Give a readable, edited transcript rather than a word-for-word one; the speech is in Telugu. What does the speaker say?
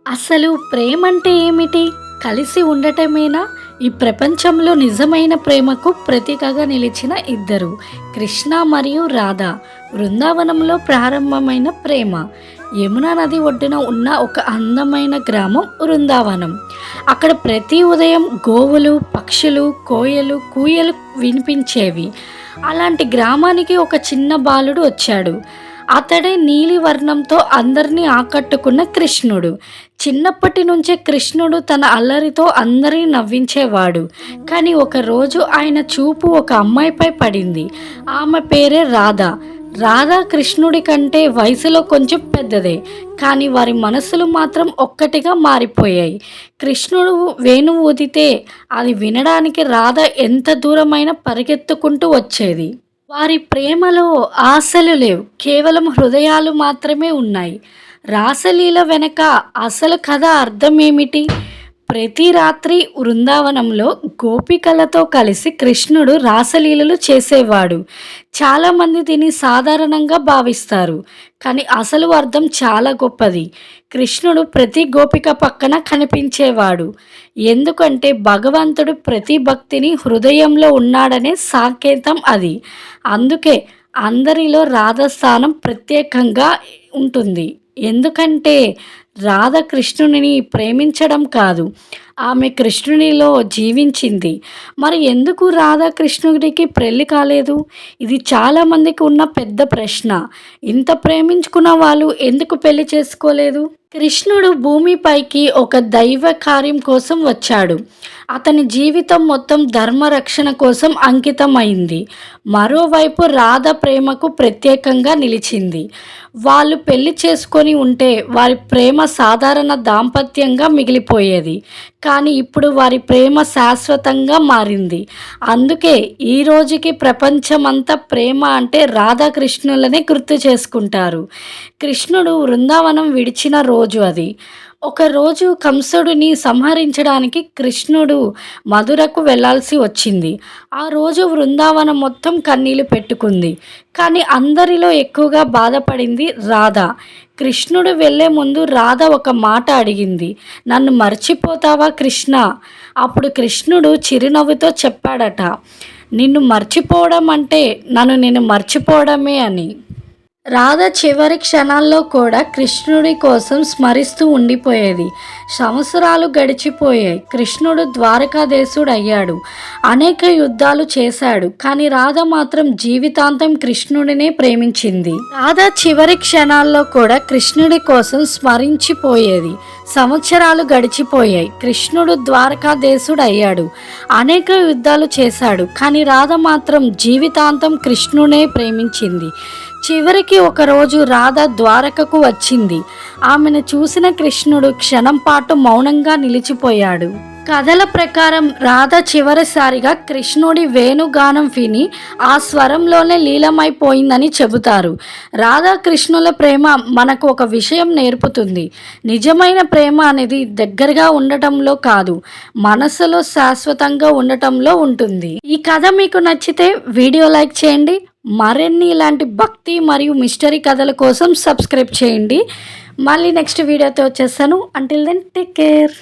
అసలు ప్రేమంటే ఏమిటి? కలిసి ఉండటమేనా? ఈ ప్రపంచంలో నిజమైన ప్రేమకు ప్రతీకగా నిలిచిన ఇద్దరు కృష్ణ మరియు రాధ. బృందావనంలో ప్రారంభమైన ప్రేమ. యమునా నది ఒడ్డున ఉన్న ఒక అందమైన గ్రామం బృందావనం. అక్కడ ప్రతి ఉదయం గోవులు, పక్షులు, కోయలు, కూయలు వినిపించేవి. అలాంటి గ్రామానికి ఒక చిన్న బాలుడు వచ్చాడు. అతడే నీలి వర్ణంతో అందరినీ ఆకట్టుకున్న కృష్ణుడు. చిన్నప్పటి నుంచే కృష్ణుడు తన అల్లరితో అందరినీ నవ్వించేవాడు. కానీ ఒకరోజు ఆయన చూపు ఒక అమ్మాయిపై పడింది. ఆమె పేరే రాధ. రాధ కృష్ణుడి కంటే వయసులో కొంచెం పెద్దదే, కానీ వారి మనసులు మాత్రం ఒక్కటిగా మారిపోయాయి. కృష్ణుడు వేణువు ఊదితే అది వినడానికి రాధ ఎంత దూరమైనా పరిగెత్తుకుంటూ వచ్చేది. వారి ప్రేమలో ఆశలు లేవు, కేవలం హృదయాలు మాత్రమే ఉన్నాయి. రాసలీల వెనక అసలు కథ అర్థమేమిటి? ప్రతి రాత్రి వృందావనంలో గోపికలతో కలిసి కృష్ణుడు రాసలీలలు చేసేవాడు. చాలామంది దీన్ని సాధారణంగా భావిస్తారు, కానీ అసలు అర్థం చాలా గొప్పది. కృష్ణుడు ప్రతి గోపిక పక్కన కనిపించేవాడు, ఎందుకంటే భగవంతుడు ప్రతి భక్తిని హృదయంలో ఉన్నాడనే సంకేతం అది. అందుకే అందరిలో రాధ స్థానం ప్రత్యేకంగా ఉంటుంది. ఎందుకంటే రాధ కృష్ణునిని ప్రేమించడం కాదు, ఆమె కృష్ణునిలో జీవించింది. మరి ఎందుకు రాధ కృష్ణుడికి పెళ్లి కాలేదు? ఇది చాలామందికి ఉన్న పెద్ద ప్రశ్న. ఇంత ప్రేమించుకున్న వాళ్ళు ఎందుకు పెళ్లి చేసుకోలేదు? కృష్ణుడు భూమిపైకి ఒక దైవ కార్యం కోసం వచ్చాడు. అతని జీవితం మొత్తం ధర్మరక్షణ కోసం అంకితమైంది. మరోవైపు రాధ ప్రేమకు ప్రత్యేకంగా నిలిచింది. వాళ్ళు పెళ్లి చేసుకొని ఉంటే వారి ప్రేమ సాధారణ దాంపత్యంగా మిగిలిపోయేది, కానీ ఇప్పుడు వారి ప్రేమ శాశ్వతంగా మారింది. అందుకే ఈ రోజుకి ప్రపంచమంతా ప్రేమ అంటే రాధాకృష్ణులనే గుర్తు చేసుకుంటారు. కృష్ణుడు బృందావనం విడిచిన రోజు అది. ఒకరోజు కంసుడిని సంహరించడానికి కృష్ణుడు మధురకు వెళ్ళాల్సి వచ్చింది. ఆ రోజు బృందావనం మొత్తం కన్నీళ్లు పెట్టుకుంది. కానీ అందరిలో ఎక్కువగా బాధపడింది రాధ. కృష్ణుడు వెళ్ళే ముందు రాధ ఒక మాట అడిగింది, నన్ను మర్చిపోతావా కృష్ణ? అప్పుడు కృష్ణుడు చిరునవ్వుతో చెప్పాడట, నిన్ను మర్చిపోవడం అంటే నేను మర్చిపోవడమే అని. రాధ చివరి క్షణాల్లో కూడా కృష్ణుడి కోసం స్మరిస్తూ ఉండిపోయేది. సంవత్సరాలు గడిచిపోయాయి. కృష్ణుడు ద్వారకాధీశుడు అయ్యాడు, అనేక యుద్ధాలు చేశాడు, కానీ రాధ మాత్రం జీవితాంతం కృష్ణుడినే ప్రేమించింది. రాధ చివరి క్షణాల్లో కూడా కృష్ణుడి కోసం స్మరించిపోయేది. సంవత్సరాలు గడిచిపోయాయి. కృష్ణుడు ద్వారకాధీశుడు అయ్యాడు, అనేక యుద్ధాలు చేశాడు, కానీ రాధ మాత్రం జీవితాంతం కృష్ణునే ప్రేమించింది. చివరికి ఒకరోజు రాధ ద్వారకకు వచ్చింది. ఆమెను చూసిన కృష్ణుడు క్షణం పాటు మౌనంగా నిలిచిపోయాడు. కథల ప్రకారం రాధ చివరిసారిగా కృష్ణుడి వేణుగానం విని ఆ స్వరంలోనే లీలమైపోయిందని చెబుతారు. రాధా కృష్ణుల ప్రేమ మనకు ఒక విషయం నేర్పుతుంది. నిజమైన ప్రేమ అనేది దగ్గరగా ఉండటంలో కాదు, మనసులో శాశ్వతంగా ఉండటంలో ఉంటుంది. ఈ కథ మీకు నచ్చితే వీడియో లైక్ చేయండి. మరిన్ని ఇలాంటి భక్తి మరియు మిస్టరీ కథల కోసం సబ్స్క్రైబ్ చేయండి. మళ్ళీ నెక్స్ట్ వీడియోతో వచ్చేస్తాను. Until then take care.